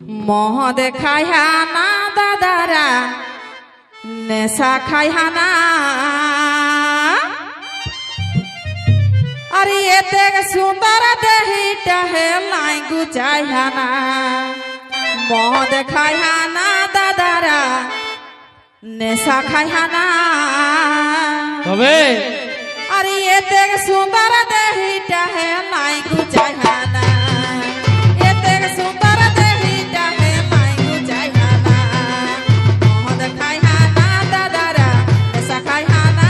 মদ খাইহা না দাদারা নেশা খাইহা না আরে এতে সুন্দর দেহিটা হে লাই গুচাইহা না মদ খাইহা না দাদারা নেশা খাইহা না তবে আরে এতে সুন্দর দেহিটা হে লাই গুচাইহা না এতে সুন্দর দেহিটা হে লাই গুচাইহা না মদ খাইহা না দাদারা নেশা খাইহা না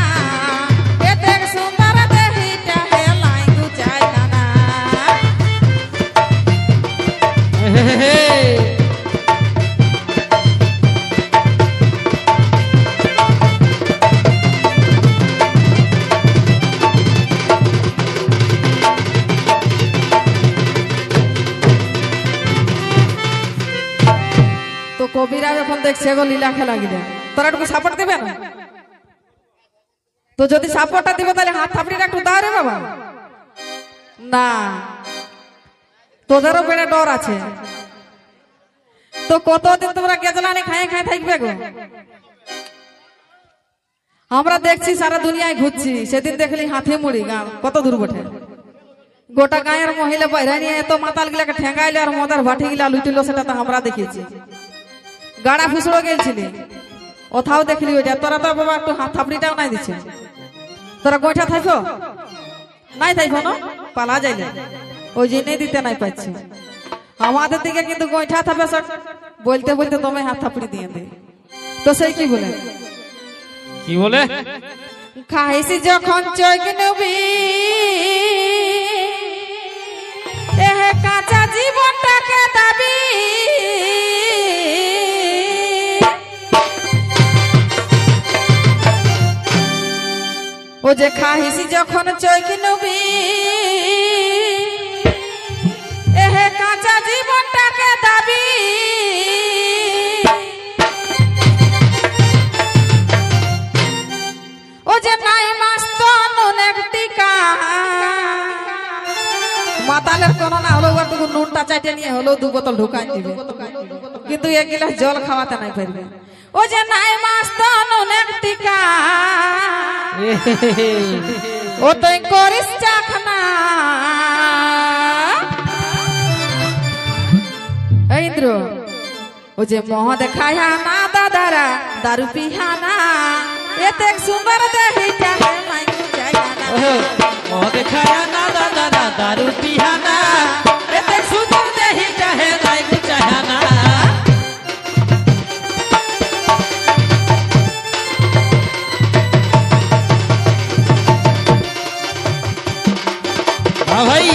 এতে সুন্দর দেহিটা হে লাই গুচাইহা না তো কবিরা যখন দেখছে গো লীলা খেলা গিলে তোরা একটু সাপোর্ট দিবে না তো যদি সাপোর্টটা দিবে তাহলে হাত থাপড়িটা একটু দাও রে বাবা না তোদেরও বেড়ে ডর আছে তো কতদিন তোমরা গেজলানি খাই খাই থাকবে গো আমরা দেখছি সারা দুনিয়ায় ঘুরছি সেদিন দেখলি হাতে মুড়ি গাঁ কত দূর বটে গোটা গাঁয়ের মহিলা বাইরে নিয়ে এত মাতাল গিলাকে ঠেঙ্গাইলে আর মদার ভাটি গিলা লুটিল সেটা তো আমরা দেখেছি গাড়া ফুসড়ো গেছিলি ওথাও দেখলি ওইটা তোরা তো বাবা একটু হাত থাপড়িটাও নাই দিচ্ছে তোরা গোইঠা থাইফো নাই থাইফো না পালা যাইলে ওই জন্যই দিতে নাই পাচ্ছি আমাদের দিকে কিন্তু গোইঠা থাপে বলতে বলতে তুমি হাত থাপড়ি দিয়ে দে তো সেই কি বলে কি বলে খাইছি যখন চৈক নবী এহে কাঁচা জীবনটাকে দাবি ও যে খাইছি যখন চৈক নবী এহে কাঁচা জীবনটাকে দাবি ও যে নাই মাস্ত নুনের টিকা মাতালের কোন না হলো একটু নুনটা চাইতে নিয়ে হলো 2 বোতল ঢুকাই দিবে কিন্তু 1 গ্লাস জল খাওয়াতে নাই পারবে ও যে নাই মাস্ত নুনের টিকা ও তুই করিস চাখনা এই ইন্দ্র ও যে মদ খাইয়া না দাদারা দারু পিহা না এতে সুন্দর দেহিটা হে লাই গুচাইহা না মদ খায়া না দাদা দারু পিহা না এতে সুন্দর দেহিটা হে লাই গুচাইহা না হ্যাঁ ভাই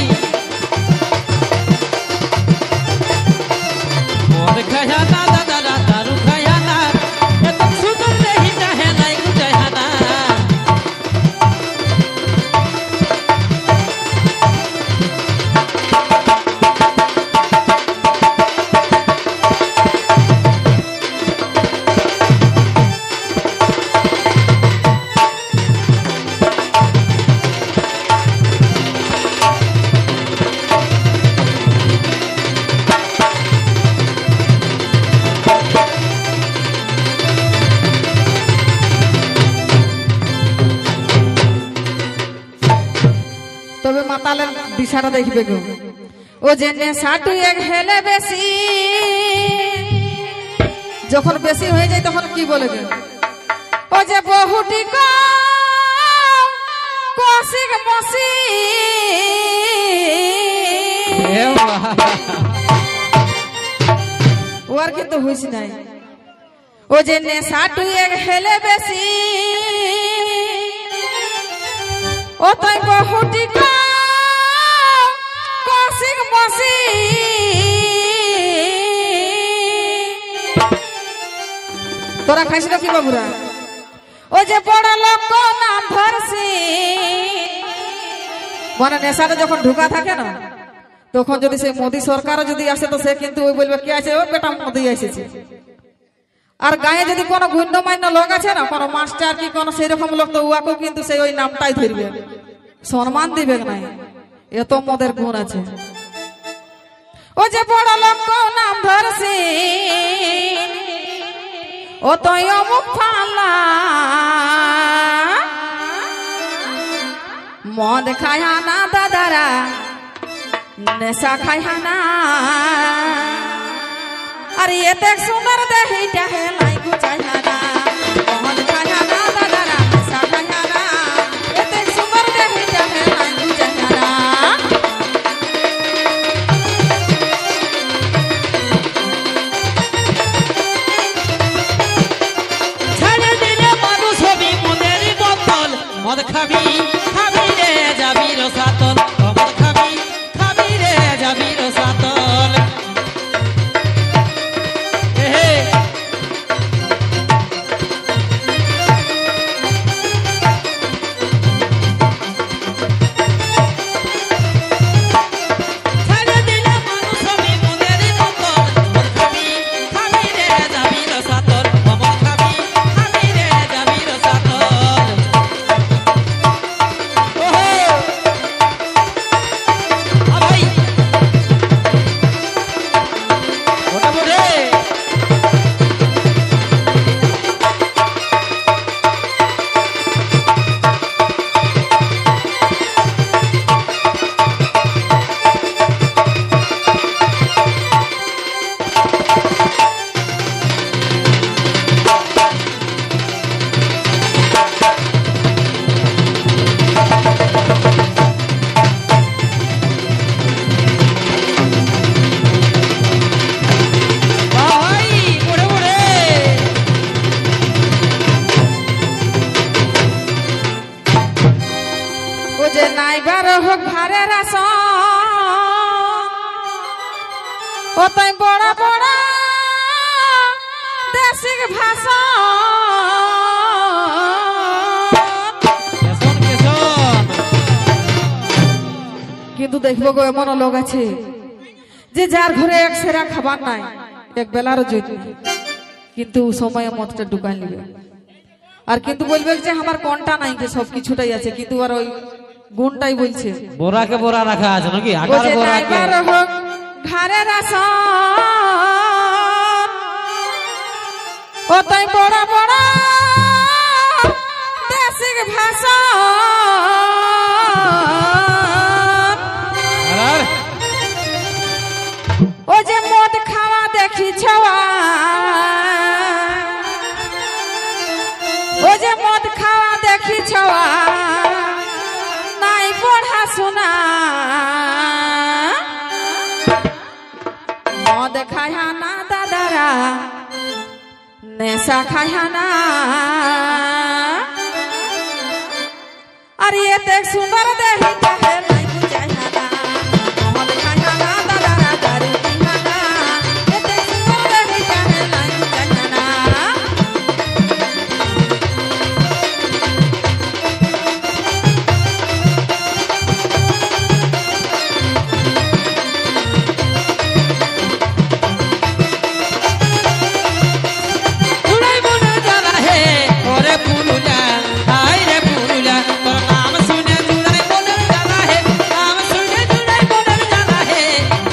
মদ খায়া না দাদা দারু খায়া না এতে সুন্দর দেহিটা হে লাই গুচাইহা না তবে মাতালের দিশাটা দেখবে গো ও যে নেশাটু এক হেলে বেশি যখন বেশি হয়ে যায় তখন কি বলে গো ও যে বহুটি কষিক মসি ওর কিন্তু হুঁশ নাই ও যে নেশাটু এক হেলে বেশি ও তাই বহুটি কষিক মসি তোরা খাইছিল কি বাবুরা ও যে বড় লোক নাম ধরছি মানে নেশাটা যখন ঢুকা থাকে না তখন যদি সেই মোদী সরকারও যদি আসে তো সে কিন্তু ওই বলবে কি আছে ও বেটা মোদী এসেছে আর গায়ে যদি কোনো গণ্যমান্য লোক আছে না কোনো মাস্টার কি কোনো সেই রকম লোক তো উয়াকেও কিন্তু সেই ওই নামটাই ধরবে সম্মান দিবে না এত মদের গুণ আছে ও যে বড় লোক নাম ধরছি ও তো অমুক ফালা মদ খায় না দাদারা নেশা খায় না আরে এতে সুন্দর দেহিটা হে লাই গুচায় না মদ খায় না দাদারা নেশা খায় না এতে সুন্দর দেহিটা হে লাই গুচায় না ছেড়ে দিলে মানুষ হবি মনের বোতল মদ খাবি খাবি রে যাবি রসাতল মদ খাবি খাবি রে যাবি রসাতল ছেড়ে দিলে মানুষ হবি মনের বোতল মদ খাবি খাবি রে যাবি রসাতল মদ খাবি খাবি রে যাবি রসাতল ভাই ওটা বলে ভাই বড় বড় ও যে নাইবার হোক ভারের আসন ও তাই বড় বড় দেশিক ভাষা কেসন কেসন কিন্তু দেখবো গো এমন লোক আছে যে যার ঘরে এক সেরা খাবার নাই এক বেলারও জুত নেই কিন্তু সময়ে মদটা ঢুকাই নিবে আর কিন্তু বলবে যে আমার কোনটা নাই যে সব কিছুটাই আছে কিন্তু আর ওই গুণটাই বলছে বোরাকে বোরা রাখা আছে নাকি ও আকার যে বোরাকে নাইবার হোক ঘরের আসন ও তাই বড় বড় দেশিক ভাষা আর ও যে মদ খাওয়া দেখি ছওয়া ও যে মদ খাওয়া দেখি ছওয়া নাই পড়া শোনা মদ খায় না দাদারা নেশা খায় না আর এতে সুন্দর দেহিটা হে নাই বুঝায় না মদ খায় না দাদারা দারু পিয় না এতে সুন্দর দেহিটা হে নাই বুঝায় না জুড়াই মনে জানা হে ওরে পুরুলা হাই রে পুরুলা তোর নাম শুনে জুড়াই মনে জানা হে নাম শুনে জুড়াই মনে জানা হে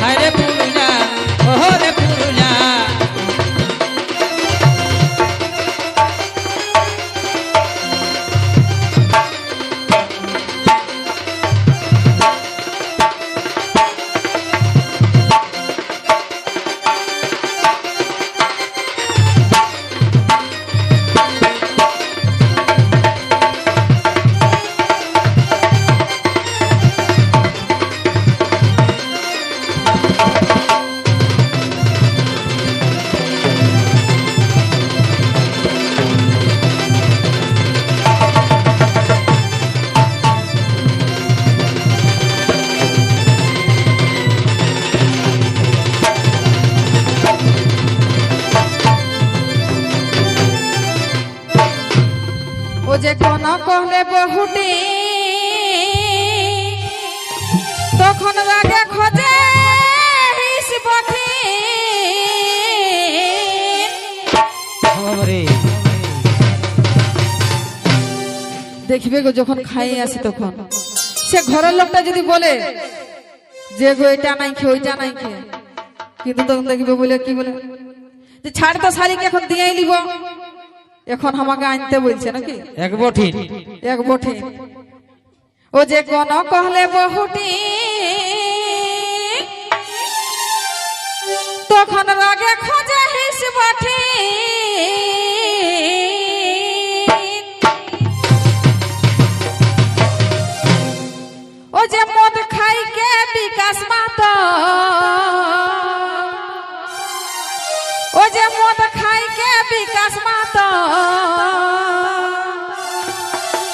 হাই রে পুরুলা ওহ রে পুরুলা ও যে কোন কহলে বহুটি তখন রাগে খোঁজে হিসবটি রে দেখবে গো যখন খাইয়ে আসে তখন সে ঘরের লোকটা যদি বলে যে গো এটা নাই খে ওইটা নাই খে কিন্তু তখন দেখবে বলে কি বলে যে ছাড় তো শাড়িকে এখন দিয়েই নিব এখন আমাকে আনতে বলছে নাকি এক বঠিন এক বঠে ও যে কোন কহলে বহুটি তখন রাগে খোঁজে হিস বঠি ও যে মদ খাই কে বিকাশ মাতো ও যে মদ খাই কে বিকাশ মাতো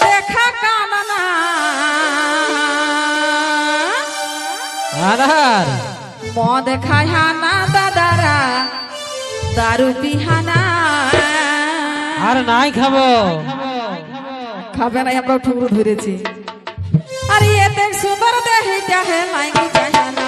দেখা কাননা আধার মদ খাই হানা দাদারা দারু পিহানা আর নাই খাবো খাবে না আমরা ঠুকরু ধরেছি আর এতে সুন্দর দেহে চাহে লাইনি চাহে না